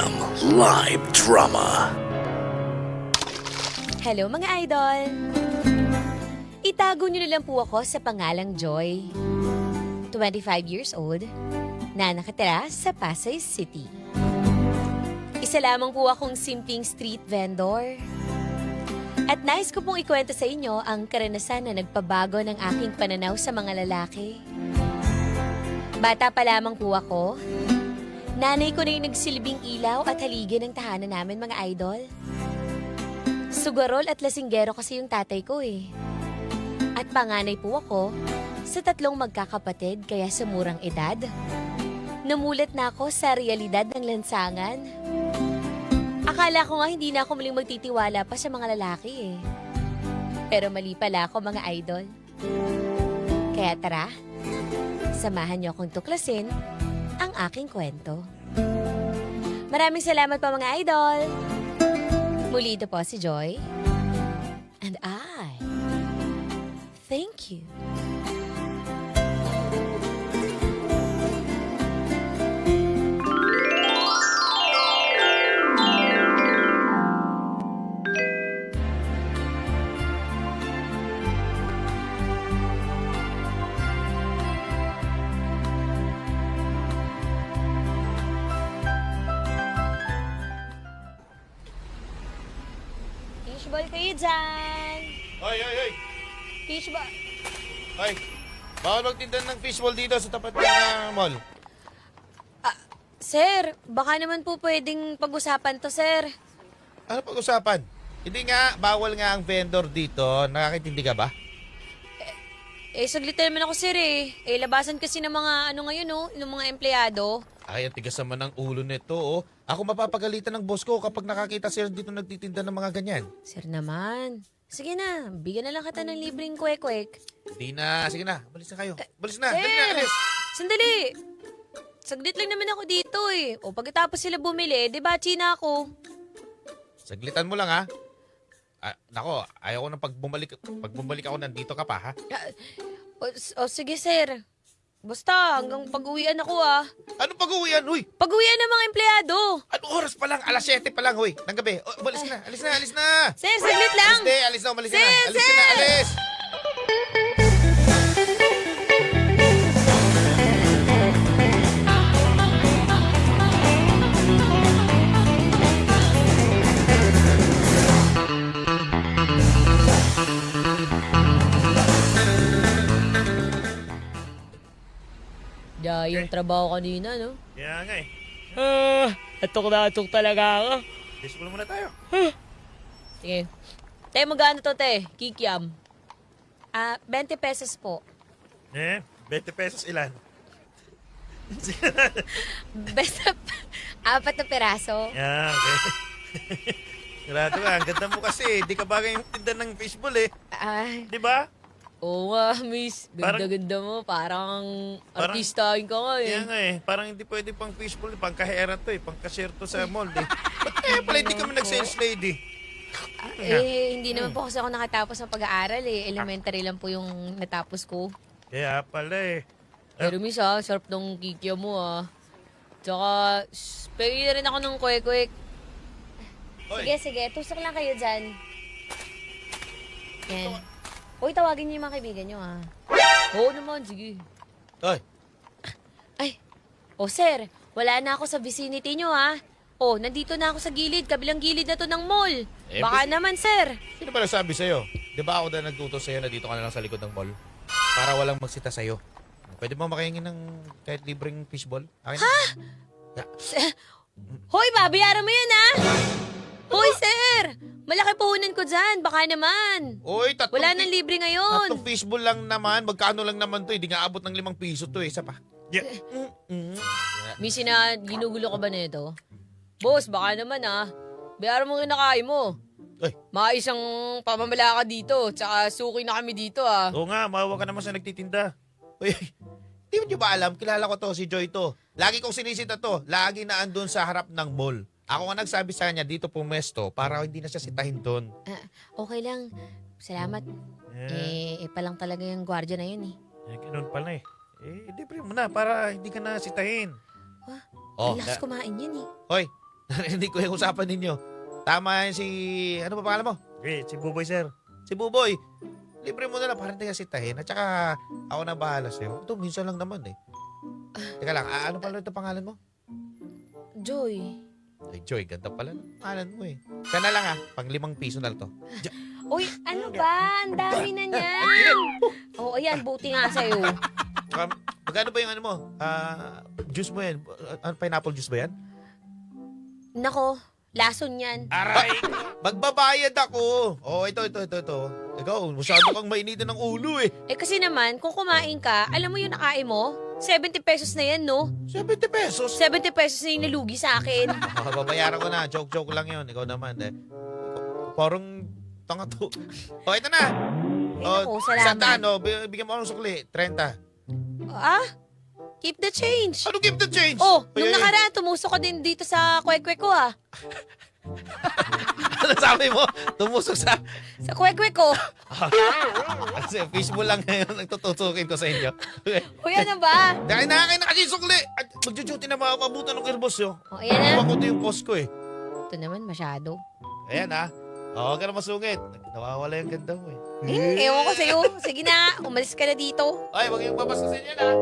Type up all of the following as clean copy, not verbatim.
Kikiam Live Drama. Hello mga idol! Itago niyo na lang po ako sa pangalang Joy. 25 years old, na nakatira sa Pasay City. Isa lamang po akong simpleng street vendor. At nais ko pong ikwento sa inyo ang karanasan na nagpabago ng aking pananaw sa mga lalaki. Bata pa lamang po ako, nanay ko na yung nagsilbing ilaw at haligi ng tahanan namin mga idol. Sugarol at lasinggero kasi yung tatay ko eh. At panganay po ako sa 3 magkakapatid kaya sa murang edad. Namulat na ako sa realidad ng lansangan. Akala ko nga hindi na ako muling magtitiwala pa sa mga lalaki eh. Pero mali pala ako mga idol. Kaya tara, samahan niyo akong tuklasin ang aking kwento. Maraming salamat pa mga idol. Muli ito po si Joy. And I thank you. Fishball kayo dyan. Hoy! Fishball. Hoy! Bawal magtinda ng fishball dito sa tapat ng mall. Sir, baka naman po pwedeng pag-usapan to, sir. Ano pag-usapan? Hindi nga, bawal nga ang vendor dito. Nakakintindi ka ba? Saglit na naman ako, sir eh. Labasan kasi ng mga ngayon, ng mga empleyado. Ay, ang tigas naman ng ulo nito, oh. Ako mapapagalitan ng boss ko kapag nakakita sila dito nagtitinda ng mga ganyan. Sir naman. Sige na, bigyan na lang kita ng libreng kwek-kwek. Hindi na. Sige na, balis na kayo. Balis na, Sir! dali na, alis. Sandali! Saglit lang naman ako dito eh. O pagkatapos sila bumili, debachi na ako. Saglitan mo lang, ha? Nako, ayaw ko na pag bumalik ako nandito ka pa, ha? Sige sir. Basta hanggang pag-uwian ako ah. Ano pag-uwian, huy? Pag-uwian ng mga empleyado. Anong oras pa lang? Alas 7 pa lang, huy. Ng gabi. Oh, alis na, alis na, alis na. Sir, saglit lang. Hindi, alis na, umalis ka Sir, na. Alis ka sir! na, alis. Yung trabaho kanina, no? Kaya nga eh. Atok talaga ako. Baseball muna tayo. Sige. Te, magkano to, te? Kikiam. 20 pesos po. 20 pesos ilan? Basta 4 na peraso. Yeah, okay. Grabe ka, ang ganda mo kasi. Di ka bagay yung tinda ng baseball eh. Ay, Di ba? oo nga, miss. Ganda-ganda mo. Parang artistahin ka nga eh. Kaya nga eh. Parang hindi pwede pang baseball. Pang kahera to eh. Pang cashier to sa mall eh. Ba't kaya pala hindi kami nag-sales lady? Hindi naman po kasi ako nakatapos ng pag-aaral eh. Elementary lang po yung natapos ko. Kaya pala eh. Pero miss sarap ng kikya mo Tsaka, pwede na rin ako ng kwek-kwek. Hoy. Sige. Tusok lang kayo dyan. Yan. Uy, tawagin niyo yung mga kaibigan niyo Oo naman, sige. Hoy, Ay, sir, wala na ako sa vicinity niyo nandito na ako sa gilid, kabilang gilid na to ng mall. Baka naman, sir. sino ba nagsabi sa'yo? Di ba ako na nagtuto sa'yo na dito ka na lang sa likod ng mall? Para walang magsita sa'yo. Pwede mo makahingin ng kahit libreng fishball? Akin? Hoy, babayaran mo yun, Hoy, sir! Malaki puhunan ko dyan, baka naman. Uy, Wala nang libre ngayon. Tatlong fishball lang naman. Magkano lang naman to? Hindi nga abot ng 5 piso to eh. Isa pa. Yeah. Missy na, ginugulo ka ba nito? Boss, baka naman bayaran mo yung nakain mo. Ay. Maayos ang pamamala ka dito, tsaka suki na kami dito Oo nga, maawa ka naman sa nagtitinda. Uy, di mo nyo ba alam? Kilala ko to, si Joy to. Lagi kong sinisita to. Lagi na andun sa harap ng mall. Ako nga nagsabi sa kanya, dito pumesto para hindi na siya sitahin doon. Okay lang. Salamat. Yeah. Pa lang talaga yung gwardiya na yun Ganun pala eh. Libre mo na para hindi ka na sitahin. Ang lakas Oh, kumain yan Hoy, Narinig ko yung usapan ninyo. Tama yan si... Ano ba pangalan mo? Si Buboy, sir. Si Buboy. Libre mo na lang para hindi ka sitahin. At saka ako na bahala sa'yo. Ito, minsan lang naman eh. Teka lang, ano pala ito pangalan mo? Joy. Ay, Joy, ganda pala ng pangalan mo eh. Kaya na lang pang 5 piso na to. Uy, ano ba? Ang dami na niyan. Oo, ayan, buti nga sa'yo. Magkano ba yung ano mo? Juice mo yan? Pineapple juice ba yan? Nako, lason yan. Aray! Magbabayad ako! Oh, ito. Ikaw, masyado kang mainitin ng ulo eh. Eh kasi naman, kung kumain ka, alam mo yung nakain mo? 70 pesos na yan, no? 70 pesos? 70 pesos na yung nalugi sa akin. Babayaran ko na. Joke lang yun. Ikaw naman eh. Parang tanga to. Oh, ito na. Ay, naku, salamat. Sandaan, oh. Bigyan mo ako ng sukli. 30. Ah? Keep the change. Ano give the change? Oh, Ay, nung ay, ay. nakaraan, tumusok ko din dito sa kwek-kwek ko, ah. Ano sabi mo? Tumusok sa... Sa kwek-kwek ko. Kasi fishbowl lang ngayon ang tututukin ko sa inyo. Uy, ano ba? Dahil nakakain na kasi sukli. At magjujuti na makabutan ng kirbos yun. Oh, ayan na. Ako to yung post ko eh. Ito naman, masyado. Ayan ah. Huwag ka na masungit. Nawawala yung ganda mo eh. Ewan ko sa'yo. Sige na, umalis ka na dito. Ay, huwag yung papasasin yan ah.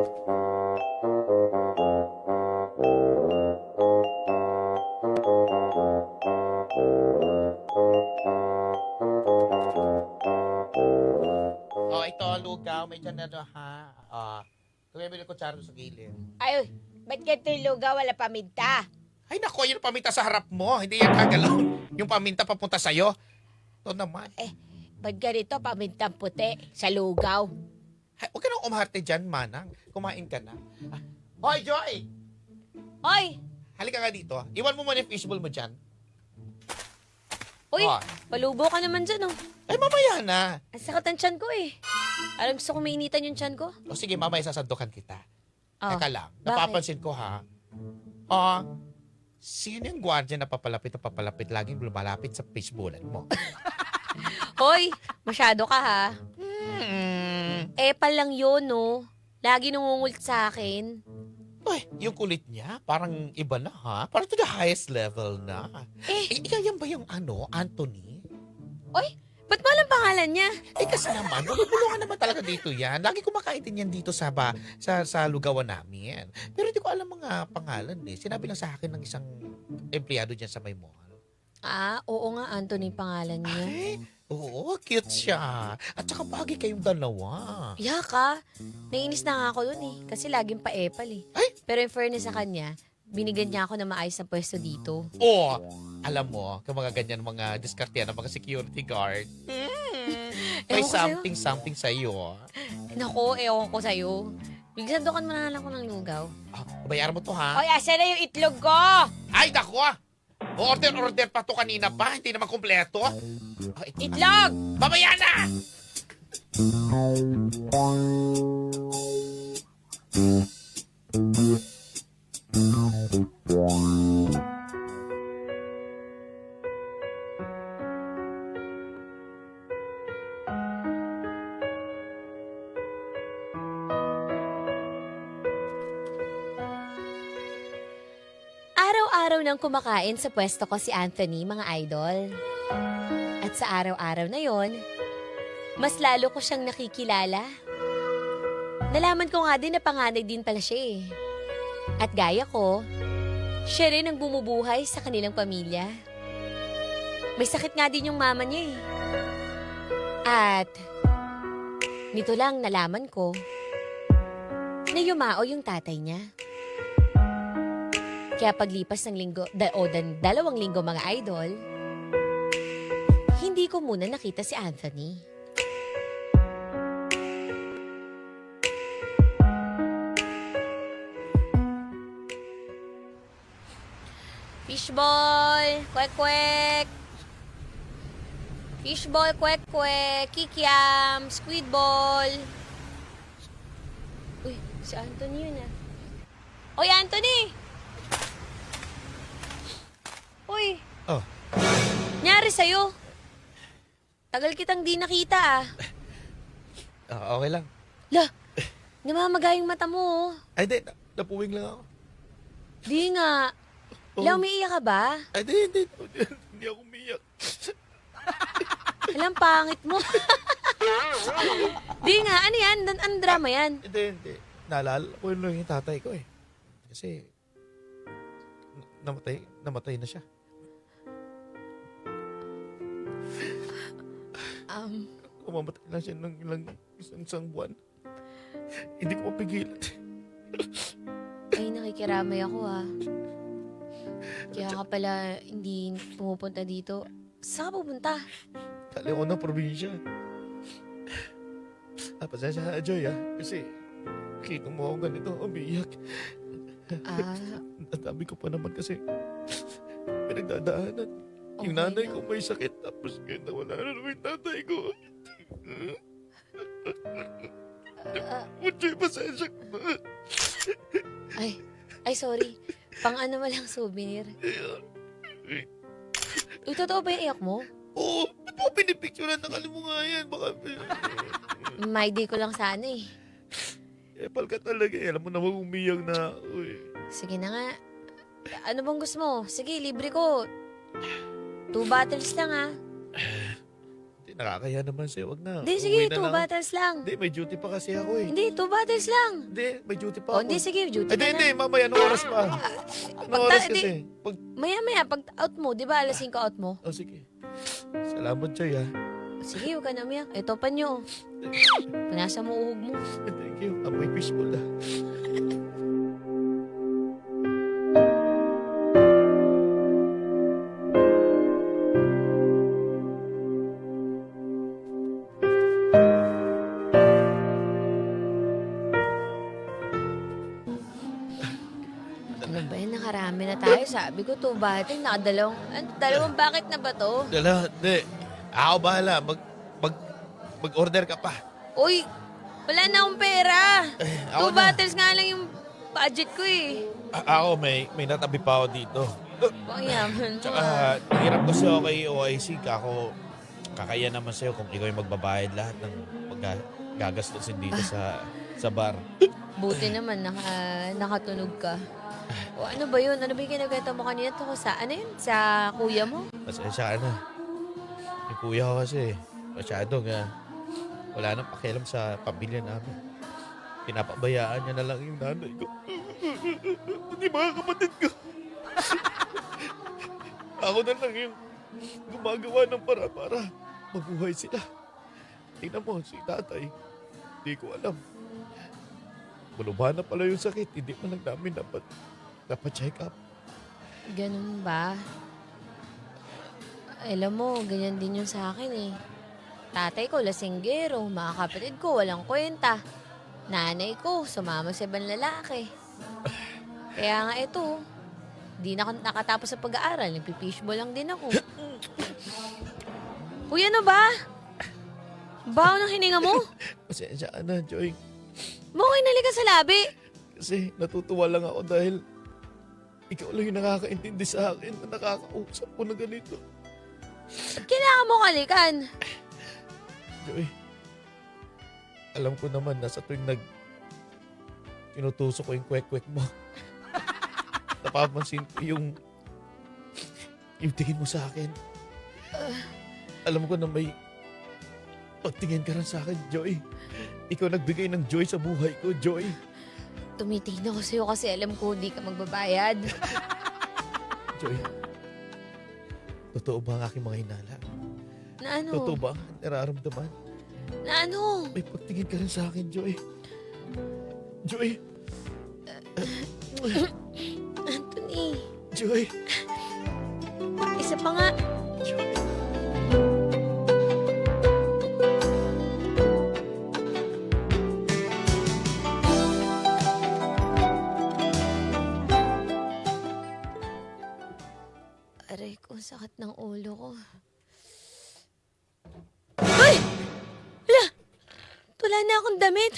Oh, ito, lugaw. May dyan na to, ha? Tumibili ko tsaro sa gilid. Ay, ba't ganito yung lugaw? Wala paminta. Ay, nako, yung paminta sa harap mo. Hindi yan kagalaw. Yung paminta papunta sa'yo. Ito naman. Ba't ganito pamintang puti sa lugaw? Ay, huwag ka nang umarte dyan, manang. Kumain ka na. Hoy, Joy! Oy! Halika nga dito. Iwan mo muna yung fishbowl mo dyan. Uy, Oh. palubo ka naman dyan, oh. Ay, mamaya na. Ang sakit ang tiyan ko, eh. Alam, gusto ko mainitan yung tiyan ko. O sige, mamaya sasandukan kita. Oh. Teka lang. Bakit? Napapansin ko, ha? Sino yung guardian na papalapit laging lumalapit sa fishbowlan mo? Hoy, masyado ka, ha? Epal lang yun, no? Lagi nangungulit sa akin. Uy, yung kulit niya, parang iba na, ha? Parang to the highest level na. Ikaw yan ba yung Anthony? Oy, ba't mo alam pangalan niya? Kasi naman, bulungan naman talaga dito yan. Lagi kumakain din yan dito sa lugawan namin. Pero hindi ko alam mga pangalan eh. Sinabi lang sa akin ng isang empleyado dyan sa may mall. Ah, oo nga, Anthony pangalan niya. Ay, oo, cute siya. At saka bagay kayong dalawa. Yaka, nainis na nga ako dun, eh. Kasi laging pa-epal, eh. Ay! Pero in fairness sa kanya, binigyan niya ako ng maayos na pwesto dito. Oo, alam mo, kung mga ganyan mga diskartehan ng mga security guard, may Ewan ko sa'yo. something sa'yo. Nako, ewan ko sa'yo. Bigsandukan mo na lang ako ng lugaw. Bayaran mo to, ha? Oy, asa na yung itlog ko? Ay, naku ah! Order pa to kanina pa. Hindi naman kompleto. Itlog! Mamaya na! Araw-araw nang kumakain sa pwesto ko si Anthony, mga idol. At sa araw-araw na yon, mas lalo ko siyang nakikilala. Nalaman ko nga din na panganay din pala siya eh. At gaya ko, siya rin ang bumubuhay sa kanilang pamilya. May sakit nga din yung mama niya eh. At nito lang nalaman ko na yumao yung tatay niya. Kaya paglipas ng linggo, dalawang linggo mga idol, hindi ko muna nakita si Anthony. Fishball, kwek-kwek. Fishball, kwek-kwek, kikiam, squid ball. Uy, si Anthony yun ah. Oy, Anthony! Uy. Oh. Nyari sa'yo. Tagal kitang di nakita ah. Okay lang. Lah, namamaga yung mata mo oh. Ay, di. Napuwing lang ako. Di nga. Oh. Hala, umiiyak ka ba? Ay, hindi. Hindi ako umiyak. Alam, pangit mo. Di nga, ano yan? Ang drama yan. Hindi. Naalala ko lang yung tatay ko eh. Kasi, namatay na siya. Kumamatay lang siya ng isang buwan. Hindi ko mapigilan. Ay, nakikiramay ako Kaya ka pala hindi pumupunta dito. Saan ka pupunta? Kali ko ng probinsya. Pasensya na, Joy, kasi kita mo ako ganito, umiiyak. Ang dami ko pa naman kasi pinagdadaanan. Yung Okay nanay lang. ko may sakit, tapos ngayon nawala na naman yung tatay ko. Joy, pasensya ka na. Ay, sorry. Pang ano mo lang souvenir. Uy, totoo ba yung iyak mo? Oo, ba't mo pinipicturean? Nakalimu nga yan. Baka... My day ko lang sana eh. Epal ka talaga. Alam mo naman umiyak na. Uy. Sige na nga. Ano bang gusto mo? Sige, libre ko. 2 bottles lang Hindi, nakakaya naman sa'yo. Wag na. Hindi, sige, Uwi na 2 lang. bottles lang. Hindi, may duty pa kasi ako eh. Hindi, 2 bottles lang. Hindi, may duty pa O, ako. hindi, sige, duty Hindi, ka hindi. na. Mamaya, anong oras pa? Anong oras kasi? Maya-maya, pag out mo, di ba alas 5 out mo? Oh, sige. Salamat, Joy, Sige, huwag ka na umiyak. Ito pa nyo. Panasa mo uhog mo. Thank you. Amoy fishbowl Ano ba yan? Nakarami na tayo. Sabi ko, 2 bottles. Dalawang bucket na ba to? Hindi. Ako bahala. Mag-order ka pa. Uy, wala na akong pera. ako 2 na. bottles nga lang yung budget ko eh. Ako, may natabi pa ako dito. Pangyaman mo Tsaka, hirap kasi ako kay OIC. Kakaya naman sa'yo kung ikaw yung magbabayad lahat ng gagastusin dito sa bar. Buti naman, nakatunog ka. O ano ba yun? Ano ba yung kinagata mo kanina? Ito ko sa, ano yun? Sa kuya mo? Pasensya ka na. Yung kuya ko kasi, masyadong wala nang pakialam sa pamilya namin. Pinapabayaan niya na lang yung nanay ko. Hindi mga kapatid ko. Ako na lang yung gumagawa ng para mabuhay sila. Tingnan mo, si tatay, hindi ko alam. Malubha na pala yung sakit, hindi man lang namin dapat check up. Ganun ba? Alam mo, ganyan din yung sa akin eh. Tatay ko, lasinggero. Mga kapatid ko, walang kwenta. Nanay ko, sumama sa ibang lalaki. Kaya nga ito, di na ako nakatapos sa pag-aaral. Nagpipishball lang din ako. Uy, ano ba? Baho ng hininga mo? Pasensya ka na, Joy. Mukhay nalikan sa labi. Kasi natutuwa lang ako dahil ikaw lang yung nakakaintindi sa akin na nakakausap ko na ganito. At kailangan mo kalikan. Joy, alam ko naman na sa tuwing tinutusok ko yung kwek-kwek mo, napapansin ko yung tingin mo sa akin. Alam ko na may pagtingin ka rin sa akin, Joy. Ikaw nagbigay ng joy sa buhay ko, Joy. Tumitingin ako sa'yo kasi alam ko hindi ka magbabayad. Joy, totoo ba ang aking mga hinala? Na ano? Totoo ba ang nararamdaman? Na ano? May pagtingin ka rin sa akin, Joy. Joy. Anthony, Joy. isa pa nga. Aray ko, sakit ng ulo ko. Ay! Hala! Wala na akong damit.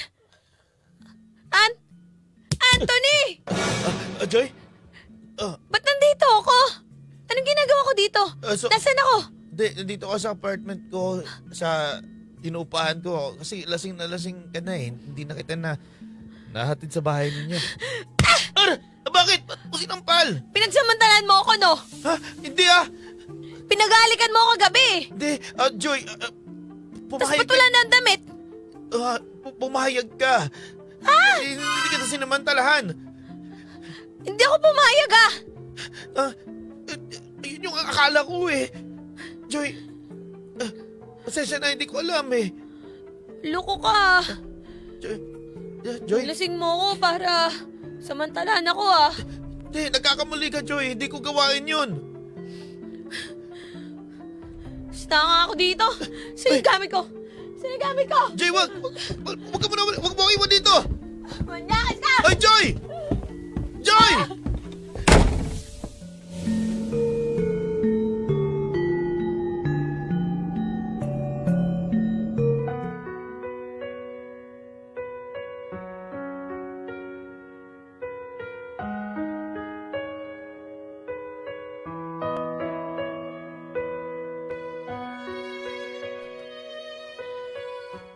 Anthony! Joy? Ba't nandito ako? Anong ginagawa ko dito? Nasaan ako? Dito ka sa apartment ko, sa inuupahan ko. Kasi lasing na lasing ka na eh. Hindi na kita nahatid sa bahay ninyo. Bakit? Ba't mo sinampal? Pinagsamantalan mo ako, no? Ha? Hindi ah! Pinagalikan mo ako gabi. Hindi. Joy, Tapos pumayag ba't wala na ang damit? pumayag ka. Hindi kita sinamantalahan. Hindi ako pumayag, ah. Yun yung akala ko eh. Joy, pasensya na, hindi ko alam eh. Loko ka. Joy, Lasing mo ako para samantalaan ako, ah. hindi, nagkakamali ka, Joy. Hindi ko gawain yun. Basta nga ako dito. Sino yung gamit ko? Sino yung gamit ko? Joy, wag mo iwan dito. Manyakas ka! Ay, Joy! Joy!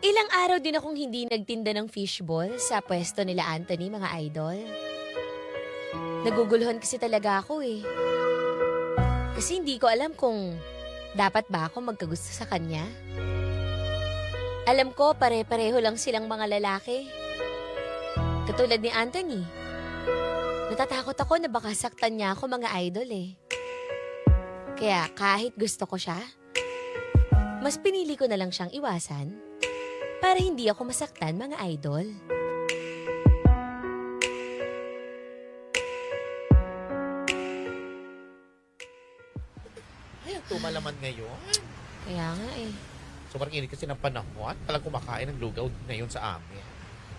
Ilang araw din akong hindi nagtinda ng fishball sa pwesto nila Anthony, mga idol. Naguguluhan kasi talaga ako eh. Kasi hindi ko alam kung dapat ba ako magkagusto sa kanya. Alam ko pare-pareho lang silang mga lalaki. Katulad ni Anthony. Natatakot ako na baka saktan niya ako, mga idol eh. Kaya kahit gusto ko siya, mas pinili ko na lang siyang iwasan para hindi ako masaktan, mga idol. Ay, ang tumalaman ngayon. Kaya nga eh. Sobrang init kasi ng panahon. Palang kumakain ng lugaw ngayon sa amin.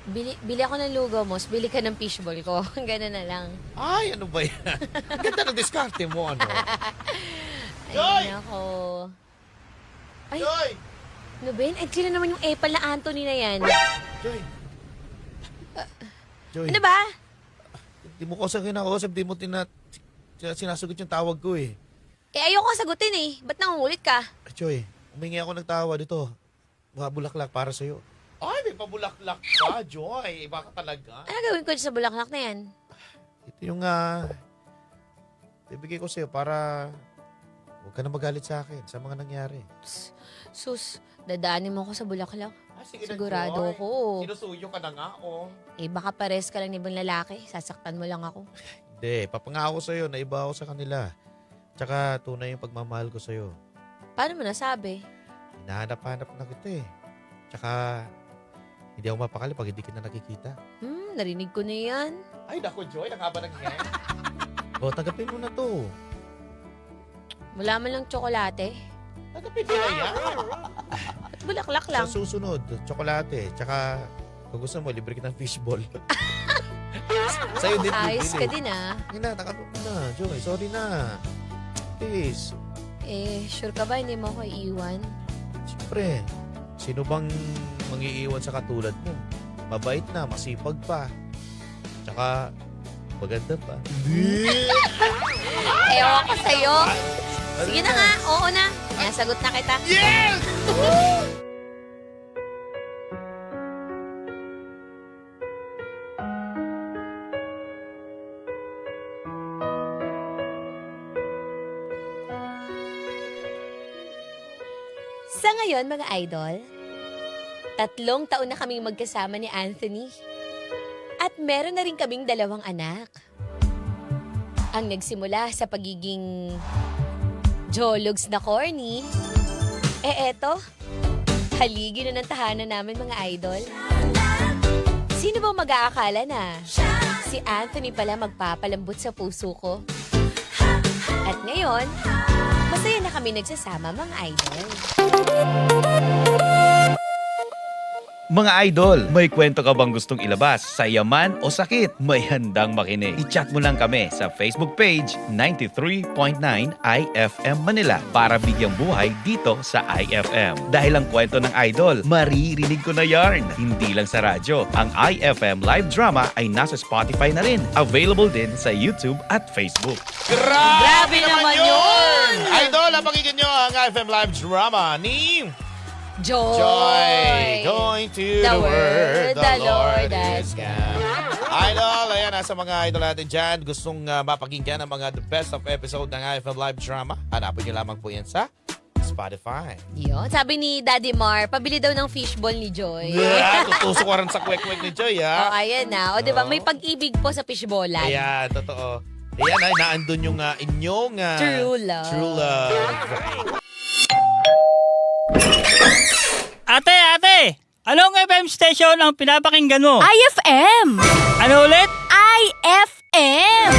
Bili ako ng lugaw mo, bili ka ng fishball ko. Ganun na lang. Ay, ano ba yan? Ang ganda ng diskarte mo, ano? Joy! Ay, nako. Ay, Joy! ano ba yun? Ay, sila naman yung epal na Anthony na yan. Joy! Joy, Ano ba? di mo ko sa kinakausap, di mo sinasagot yung tawag ko eh. Eh, ayoko sagutin eh. Ba't nangungulit ka? Joy, humingi ako ng tawa dito. Mga bulaklak para sa'yo. Ay, may pabulaklak ka, Joy. Iba ka talaga. Ano gawin ko sa bulaklak na yan? Ito yung bibigay ko sa'yo para huwag ka na magalit sa akin sa mga nangyari. Sus, dadaanin mo ako sa bulaklak. Sige Sigurado na, Joy. ako. Sinusuyo ka na nga, oh. Eh, baka pares ka lang ng ibang lalaki. Sasaktan mo lang ako. Hindi, papangako sa'yo na iba ako sa kanila. Tsaka tunay yung pagmamahal ko sa'yo. Paano mo nasabi? Hinahanap-hanap na kita eh. Tsaka hindi ako mapakali pag hindi kita nakikita. Narinig ko na yan. Ay, naku, Joy. Ang haba ng hair. O, tanggapin mo na to. Wala man lang tsokolate. Tanggapin mo na yan. At bulaklak lang. Sa susunod, tsokolate. Tsaka, kung gusto mo, libre kitang fishball. Sa'yo din, Ayos ka bibili. din ah. Hindi na, nakapag mo na. Joy, sorry na. Please. Eh, sure ka ba hindi mo ako iiwan? Siyempre, sino bang mangiiwan sa katulad mo? Mabait na, masipag pa. Tsaka, maganda pa. Ewan ko sa'yo. Sige na nga, oo na. Nasagot na kita. Yes! Sa ngayon, mga idol, 3 taon na kaming magkasama ni Anthony. At meron na rin kaming 2 anak. Ang nagsimula sa pagiging jologs na corny, eto, haligi na ng tahanan namin, mga idol. Sino ba mag-aakala na si Anthony pala magpapalambot sa puso ko? At ngayon, masaya na kami nagsasama, mga idol. Mga idol, may kwento ka bang gustong ilabas? Sa yaman o sakit? May handang makinig. I-chat mo lang kami sa Facebook page 93.9 IFM Manila para bigyang buhay dito sa IFM. Dahil ang kwento ng idol, maririnig ko na yarn. Hindi lang sa radyo. Ang IFM live drama ay nasa Spotify na rin. Available din sa YouTube at Facebook. Grabe naman yun! Idol, napakinggan nyo ang IFM Live Drama ni Joy! Joy. Going to The the word word the the Lord Lord is has God. Idol, ayan, nasa mga idol natin dyan. Gustong mapakinggan ang mga the best of episode ng IFM Live Drama. Hanapin nyo lamang po yan sa Spotify. Yun, sabi ni Daddy Mar, pabili daw ng fishball ni Joy. Yeah, tutusok ka rin sa kwek-kwek ni Joy, Oh, ha? ayan na. O, diba, may pag-ibig po sa fishballan. Ayan, totoo. Ayan, ay, naandun yung inyong True love. True love. Ate! Anong FM station ang pinapakinggan mo? IFM! Ano ulit? IFM!